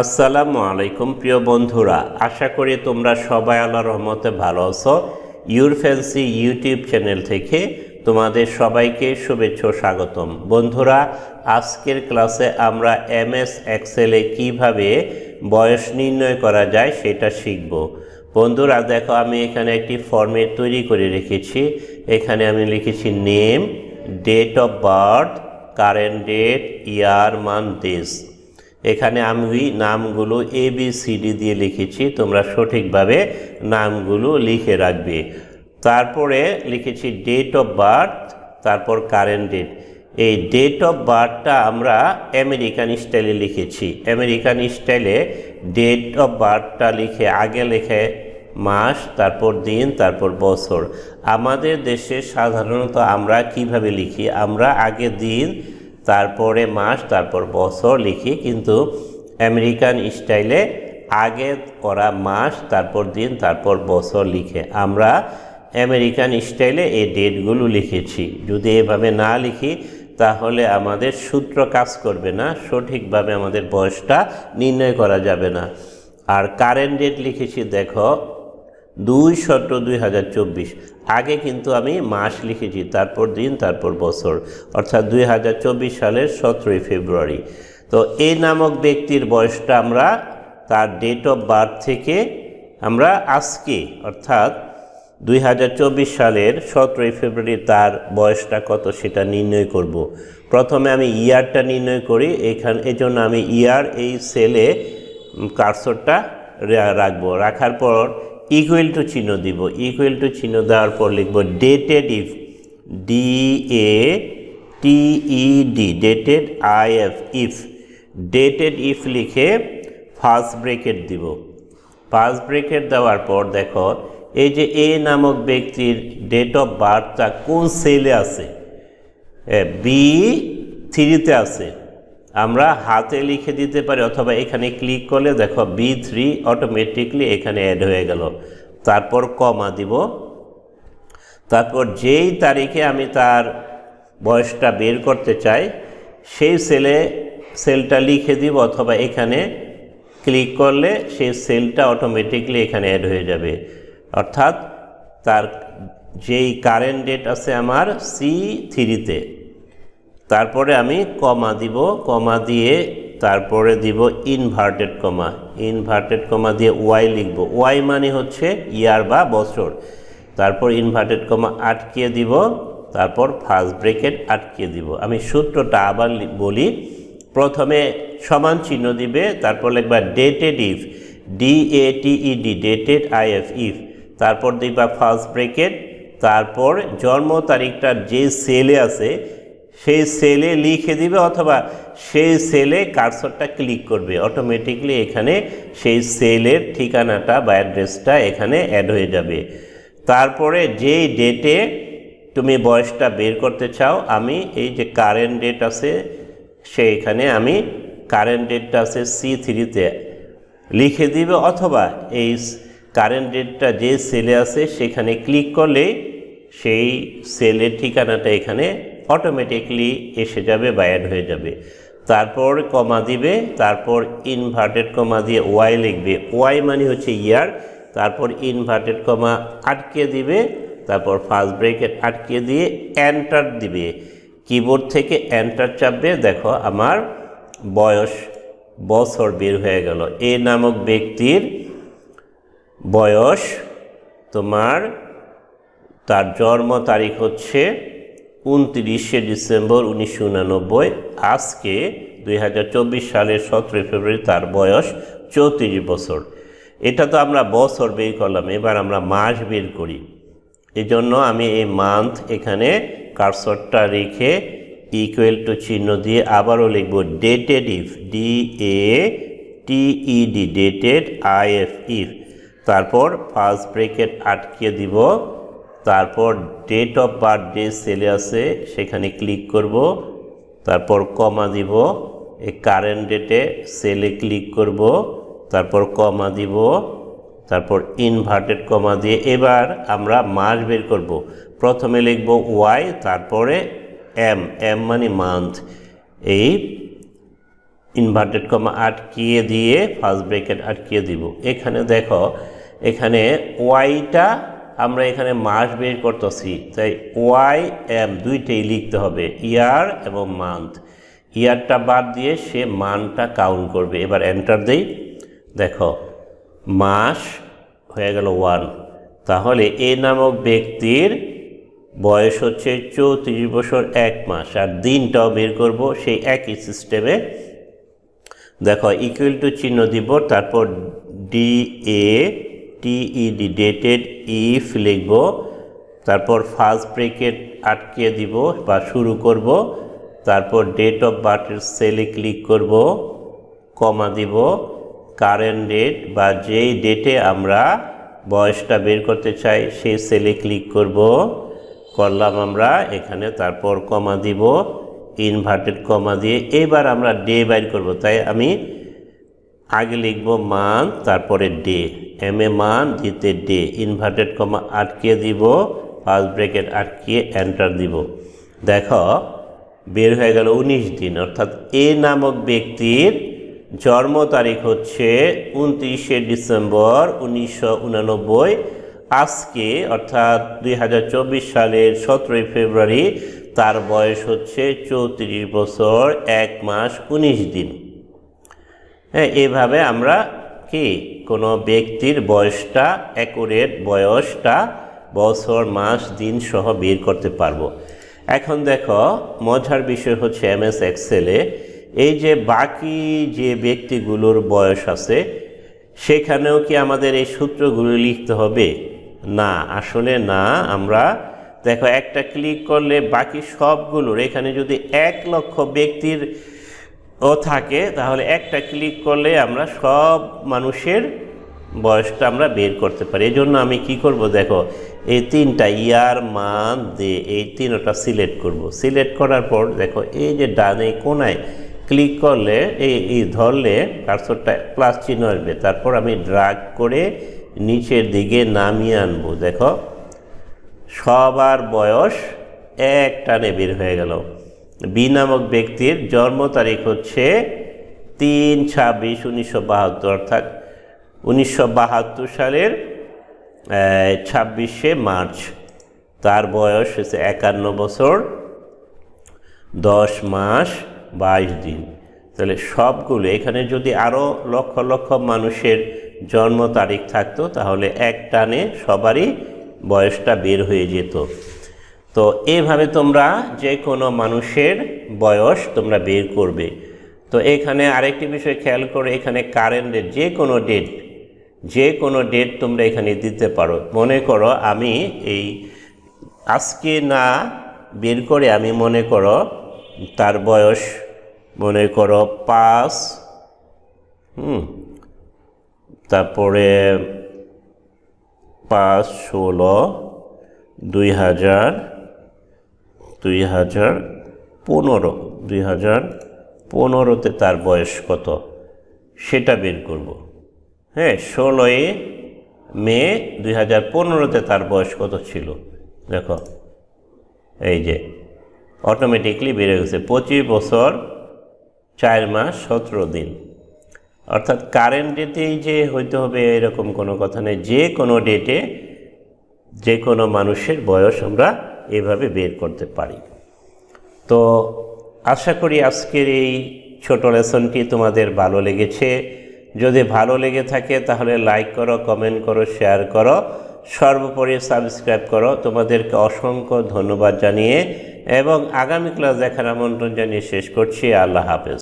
আসসালামু আলাইকুম প্রিয় বন্ধুরা, আশা করি তোমরা সবাই আল্লাহর রহমতে ভালো আছো। ইউরফ্যান্সি ইউটিউব চ্যানেল থেকে তোমাদের সবাইকে শুভেচ্ছা ও স্বাগতম। বন্ধুরা, আজকের ক্লাসে আমরা এমএস এক্সেলে কিভাবে বয়স নির্ণয় করা যায় সেটা শিখব। বন্ধুরা দেখো, আমি এখানে একটি ফরম্যাট তৈরি করে রেখেছি। এখানে আমি লিখেছি name, date of birth, current date, year, month, this. এখানে আমি নামগুলো ABCD দিয়ে লিখেছি, তোমরা সঠিকভাবে নামগুলো লিখে রাখবে। তারপরে লিখেছি ডেট অফ বার্থ, তারপর কারেন্ট ডেট। এই ডেট অফ বার্থটা আমরা আমেরিকান স্টাইলে লিখেছি। আমেরিকান স্টাইলে ডেট অফ বার্থটা লিখে আগে লেখে মাস, তারপর দিন, তারপর বছর। আমাদের দেশে সাধারণত আমরা কিভাবে লিখি, আমরা আগে দিন, তারপরে মাস, তারপর বছর লিখি। কিন্তু আমেরিকান স্টাইলে আগে ওরা মাস, তারপর দিন, তারপর বছর লিখে। আমরা আমেরিকান স্টাইলে এই ডেটগুলো লিখেছি। যদি এভাবে না লিখি তাহলে আমাদের সূত্র কাজ করবে না, সঠিকভাবে আমাদের বয়সটা নির্ণয় করা যাবে না। আর কারেন্ট ডেট লিখেছি দেখো 2/7/2024। আগে কিন্তু আমি মাস লিখেছি, তারপর দিন, তারপর বছর, অর্থাৎ 2024 সালের 17 ফেব্রুয়ারি। তো এই নামক ব্যক্তির বয়সটা আমরা তার ডেট অফ বার্থ থেকে আমরা আজকে অর্থাৎ 2024 সালের 17 ফেব্রুয়ারি তার বয়সটা কত সেটা নির্ণয় করব। প্রথমে আমি ইয়ারটা নির্ণয় করি। এজন্য আমি ইয়ার এই সেলে কার্সরটা রাখবো। রাখার পর ইকুয়াল টু চিহ্ন দিব। ইকুয়াল টু চিহ্ন দেওয়ার পর লিখব dated if, DATED, dated IF, if. Dated if লিখে ফার্স্ট ব্রেকেট দিব। ফার্স্ট ব্রেকেট দেওয়ার পর দেখো এই যে এ নামক ব্যক্তির ডেট অফ বার্থটা কোন সেলে আছে, B3-তে আছে। আমরা হাতে লিখে দিতে পারি অথবা এখানে ক্লিক করলে দেখো B3 অটোমেটিকলি এখানে অ্যাড হয়ে গেল। তারপর কমা দিব। তারপর যেই তারিখে আমি তার বয়সটা বের করতে চাই সেই সেলটা লিখে দিব, অথবা এখানে ক্লিক করলে সেই সেলটা অটোমেটিকলি এখানে অ্যাড হয়ে যাবে। অর্থাৎ তার যেই কারেন্ট ডেট আছে আমার C3-তে। তারপরে আমি কমা দিব। কমা দিয়ে তারপরে দিব ইনভার্টেড কমা। ইনভার্টেড কমা দিয়ে ওয়াই লিখব। ওয়াই মানে হচ্ছে ইয়ার বা বছর। তারপর ইনভার্টেড কমা আটকিয়ে দিব, তারপর ফার্স্ট ব্রেকেট আটকিয়ে দিব। আমি সূত্রটা আবার বলি। প্রথমে সমান চিহ্ন দিবে, তারপর লিখবা dated if, DATED, dated IF, if. তারপর দিবা ফার্স্ট ব্রেকেট, তারপর জন্ম তারিখটা যে সেলে আছে সেই সেলে লিখে দিবে, অথবা সেই সেলে কার্সরটা ক্লিক করবে, অটোমেটিকলি এখানে সেই সেলের ঠিকানাটা বা অ্যাড্রেসটা এখানে অ্যাড হয়ে যাবে। তারপরে যেই ডেটে তুমি বয়সটা বের করতে চাও, আমি এই যে কারেন্ট ডেট আছে সেইখানে আমি কারেন্ট ডেটটা আছে C3-তে লিখে দিবে, অথবা এই কারেন্ট ডেটটা যে সেলে আছে সেখানে ক্লিক করলে সেই সেলের ঠিকানাটা এখানে অটোমেটিকলি এসে যাবে বা অ্যাড হয়ে যাবে। তারপর কমা দিবে, তারপর ইনভার্টেড কমা দিয়ে ওয়াই লিখবে। ওয়াই মানে হচ্ছে ইয়ার। তারপর ইনভার্টেড কমা আটকে দিবে, তারপর ফার্স্ট ব্রেকেট আটকে দিয়ে এন্টার দিবে। কিবোর্ড থেকে এন্টার চাপবে, দেখো আমার বছর বের হয়ে গেল। এ নামক ব্যক্তির বয়স তোমার, তার জন্ম তারিখ হচ্ছে 29শে ডিসেম্বর 1989। আজকে 2024 সালের 17 ফেব্রুয়ারি তার বয়স 34 বছর। এটা তো আমরা বছর বের করলাম, এবার আমরা মাস বের করি। এই জন্য আমি এই মান্থ এখানে কার্সরটা রেখে ইকুয়াল টু চিহ্ন দিয়ে আবারও লিখব dated if, DATED, dated IF, if. তারপর ফার্স্ট ব্রেকেট আটকে দিব, তারপর ডেট অফ বার্থ যে সেলে আছে সেখানে ক্লিক করব, তারপর কমা দিব। এই কারেন্ট ডেটে সেলে ক্লিক করব, তারপর কমা দিব, তারপর ইনভার্টেড কমা দিয়ে এবার আমরা মাস বের করব। প্রথমে লিখব ওয়াই, তারপরে এম, এম মানে মান্থ। এই ইনভার্টেড কমা আটকিয়ে দিয়ে ফার্স্ট ব্র্যাকেট আটকিয়ে দিব। এখানে দেখো, এখানে ওয়াইটা আমরা এখানে মাস বের করতেছি, তাই ওয়াই এম দুইটাই লিখতে হবে, ইয়ার এবং মান্থ। ইয়ারটা বাদ দিয়ে সে মানটা কাউন্ট করবে। এবার এন্টার দেই, দেখো মাস হয়ে গেল 1। তাহলে এ নামক ব্যক্তির বয়স হচ্ছে 34 বছর 1 মাস, আর দিনটাও বের করব সেই একই সিস্টেমে। দেখো ইকুয়াল টু চিহ্ন দিব, তারপর DATED ডেটেড ইফ লিখব, তারপর ফার্স্ট ব্র্যাকেট আটকিয়ে দিব বা শুরু করব, তারপর ডেট অফ বার্থের সেলে ক্লিক করব, কমা দিব, কারেন্ট ডেট বা যেই ডেটে আমরা বয়সটা বের করতে চাই সেই সেলে ক্লিক করলাম আমরা এখানে, তারপর কমা দিব, ইনভার্টেড কমা দিয়ে এবার আমরা ডে বাইর করব। তাই আমি আগে লিখব মান্থ, তারপরে ডে, এম এ মান দিতে ডে, ইনভার্টেড কমা আটকিয়ে দিব, ফার্স্ট ব্র্যাকেট আটকিয়ে এন্টার দিব। দেখো বের হয়ে গেল 19 দিন। অর্থাৎ এ নামক ব্যক্তির জন্ম তারিখ হচ্ছে 29শে ডিসেম্বর 1989। আজকে অর্থাৎ 2024 সালের 17 ফেব্রুয়ারি তার বয়স হচ্ছে 34 বছর 1 মাস 19 দিন। হ্যাঁ, এভাবে আমরা কি কোনো ব্যক্তির বয়সটা, অ্যাকুরেট বয়সটা বছর মাস দিন সহ বের করতে পারবো। এখন দেখো মজার বিষয় হচ্ছে MS এক্সেলে এই যে বাকি যে ব্যক্তিগুলোর বয়স আছে সেখানেও কি আমাদের এই সূত্রগুলো লিখতে হবে? না, আসলে না। আমরা দেখো একটা ক্লিক করলে বাকি সবগুলোর, এখানে যদি 1 লক্ষ ব্যক্তির ও থাকে তাহলে একটা ক্লিক করলে আমরা সব মানুষের বয়সটা আমরা বের করতে পারি। এই জন্য আমি কি করব, দেখো এই 3টা ইয়ার মান ডে এই 3টা সিলেক্ট করব। সিলেক্ট করার পর দেখো এই যে ডানে কোনায় ক্লিক করলে এই ধরলে কার্সরটা প্লাস চিহ্ন আসবে, তারপর আমি ড্রাগ করে নিচের দিকে নামিয়ে আনবো। দেখো সবার বয়স এক টানে বের হয়ে গেল। বি নামক ব্যক্তির জন্ম তারিখ হচ্ছে 3/26/1972, অর্থাৎ 1972 সালের 26শে মার্চ। তার বয়স হচ্ছে 51 বছর 10 মাস 22 দিন। তাহলে সবগুলো এখানে যদি আরও লক্ষ লক্ষ মানুষের জন্ম তারিখ থাকতো তাহলে এক টানে সবারই বয়সটা বের হয়ে যেত। তো এইভাবে তোমরা যে কোনো মানুষের বয়স তোমরা বের করবে। তো এখানে আরেকটি বিষয় খেয়াল করে, এখানে কারেন্ট ডেট, যে কোনো ডেট তোমরা এখানে দিতে পারো। মনে করো আমি এই আজকে না বের করে আমি মনে করো তার বয়স মনে করো 5, তারপরে 5/16/2015 তার বয়স কত সেটা বের করব। হ্যাঁ, 16 মে 2015 তার বয়স কত ছিল দেখো, এই যে অটোমেটিকলি বেড়ে গেছে 25 বছর 4 মাস 17 দিন। অর্থাৎ কারেন্ট ডেটেই যে হইতে হবে এরকম কোনো কথা নেই, যে কোনো ডেটে যে কোনো মানুষের বয়স আমরা এভাবে বের করতে পারি। তো আশা করি আজকের এই ছোট লেসনটি তোমাদের ভালো লেগেছে। যদি ভালো লেগে থাকে তাহলে লাইক করো, কমেন্ট করো, শেয়ার করো, সর্বোপরি সাবস্ক্রাইব করো। তোমাদেরকে অসংখ্য ধন্যবাদ জানিয়ে এবং আগামী ক্লাস দেখার আমন্ত্রণ জানিয়ে শেষ করছি। আল্লাহ হাফেজ।